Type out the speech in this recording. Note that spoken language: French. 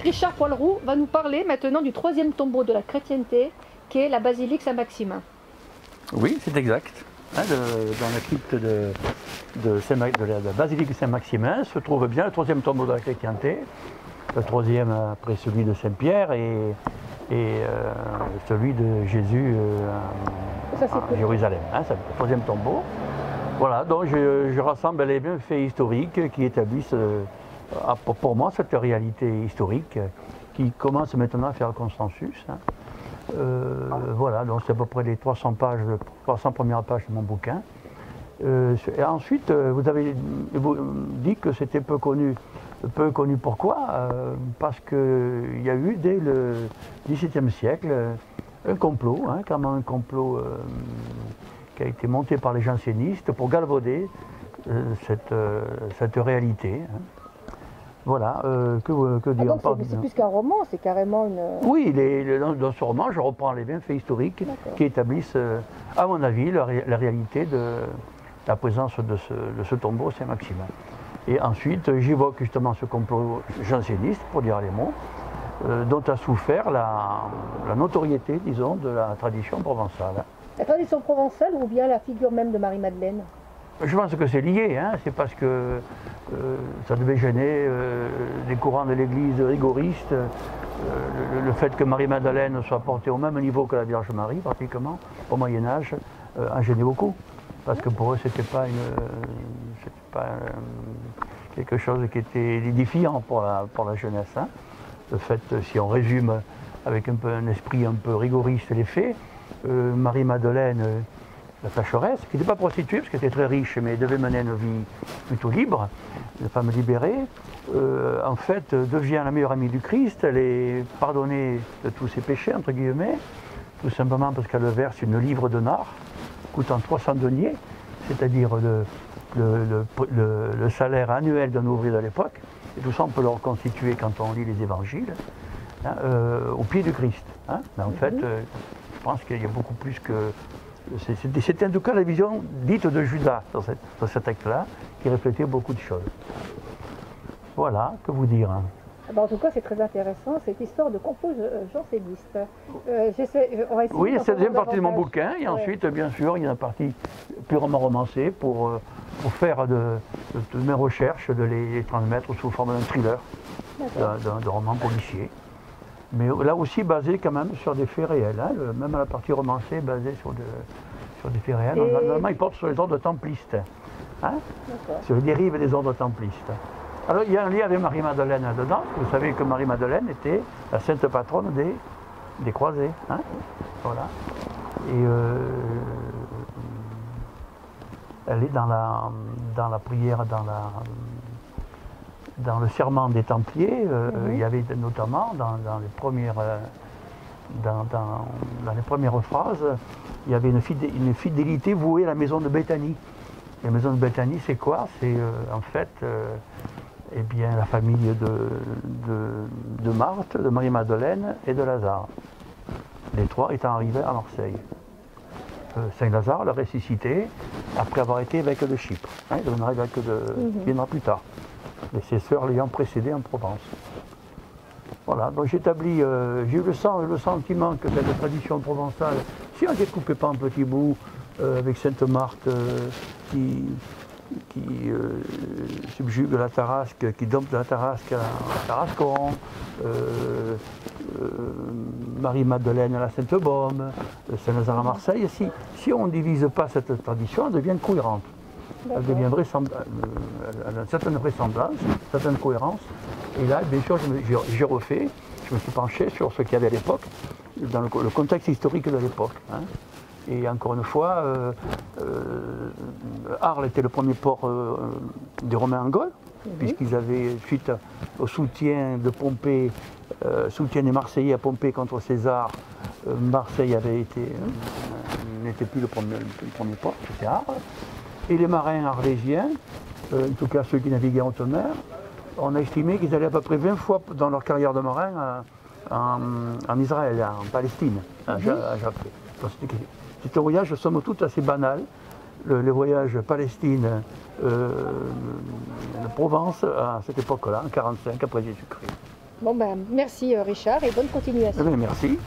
Richard Poilroux va nous parler maintenant du troisième tombeau de la chrétienté, qui est la basilique Saint-Maximin. Oui, c'est exact. Dans la crypte de la basilique Saint-Maximin se trouve bien le troisième tombeau de la chrétienté, le troisième après celui de Saint-Pierre et celui de Jésus à Jérusalem. C'est le troisième tombeau. Voilà, donc je rassemble les bienfaits historiques qui établissent pour moi cette réalité historique qui commence maintenant à faire consensus. Voilà, donc c'est à peu près les 300 premières pages de mon bouquin. Et ensuite, vous avez dit que c'était peu connu. Peu connu pourquoi parce qu'il y a eu dès le XVIIe siècle un complot, carrément un complot qui a été monté par les jansénistes pour galvauder cette réalité. Voilà, que dire. C'est plus qu'un roman, c'est carrément une... Oui, dans ce roman, je reprends les bienfaits historiques qui établissent, à mon avis, la réalité de la présence de ce tombeau Saint-Maximin. Et ensuite, j'évoque justement ce complot janséniste, pour dire les mots, dont a souffert la notoriété, disons, de la tradition provençale. La tradition provençale ou bien la figure même de Marie-Madeleine? Je pense que c'est lié, c'est parce que ça devait gêner les courants de l'Église rigoristes, le fait que Marie-Madeleine soit portée au même niveau que la Vierge Marie, pratiquement, au Moyen-Âge, a gêné beaucoup. Parce que pour eux, c'était pas quelque chose qui était édifiant pour la jeunesse. Le fait, si on résume avec un esprit un peu rigoriste les faits, Marie-Madeleine, la tâcheresse, qui n'était pas prostituée, parce qu'elle était très riche, mais devait mener une vie plutôt libre, une femme libérée, en fait, devient la meilleure amie du Christ. Elle est pardonnée de tous ses péchés, entre guillemets, tout simplement parce qu'elle verse une livre de nard, coûtant 300 deniers, c'est-à-dire le salaire annuel d'un ouvrier de l'époque. Et tout ça, on peut le reconstituer quand on lit les évangiles, au pied du Christ. Mais en fait, je pense qu'il y a beaucoup plus que... C'était en tout cas la vision dite de Judas dans cet acte-là, qui reflétait beaucoup de choses. Voilà, que vous dire. En tout cas, c'est très intéressant, cette histoire de complot janséniste. Oui, c'est la deuxième partie de mon bouquin, et ensuite, bien sûr, il y a une partie purement romancée pour faire de mes recherches, de les transmettre sous forme d'un thriller, d'un roman policier. Mais là aussi basé quand même sur des faits réels, même la partie romancée est basée sur des faits réels. Normalement, il porte sur les ordres templistes, sur les dérives des ordres templistes. Alors il y a un lien avec Marie-Madeleine dedans. Vous savez que Marie-Madeleine était la sainte patronne des croisés. Voilà. Et elle est dans la prière, dans le serment des Templiers. Il y avait notamment dans les premières phrases, il y avait une fidélité vouée à la maison de Béthanie. La maison de Béthanie, c'est quoi? C'est en fait eh bien, la famille de Marthe, de Marie-Madeleine et de Lazare. Les trois étant arrivés à Marseille. Saint-Lazare l'a ressuscité après avoir été évêque de Chypre. Il deviendra évêque viendra plus tard. Et ses sœurs l'ayant précédé en Provence. Voilà, donc j'établis, j'ai eu le sentiment que cette tradition provençale, si on ne découpait pas en petits bouts, avec Sainte Marthe qui subjugue la Tarasque, qui dompte la Tarasque à Tarascon, Marie-Madeleine à la Sainte-Baume, Saint-Lazare à Marseille. Si on ne divise pas cette tradition, elle devient cohérente. Elle devient elle a une certaine vraisemblance, une certaine cohérence. Et là, bien sûr, j'ai refait, je me suis penché sur ce qu'il y avait à l'époque, dans le contexte historique de l'époque. Et encore une fois, Arles était le premier port des Romains en Gaule, puisqu'ils avaient, suite au soutien de Pompée, soutien des Marseillais à Pompée contre César, Marseille n'était plus le premier port, c'était Arles. Et les marins arlésiens, en tout cas ceux qui naviguaient en haute mer, on a estimé qu'ils allaient à peu près 20 fois dans leur carrière de marin en Israël, en Palestine, à Jaffa. C'est un voyage, somme toute, assez banal. Le voyage Palestine-Provence à cette époque-là, en 1945, après Jésus-Christ. Bon ben, merci Richard et bonne continuation. Eh bien, merci.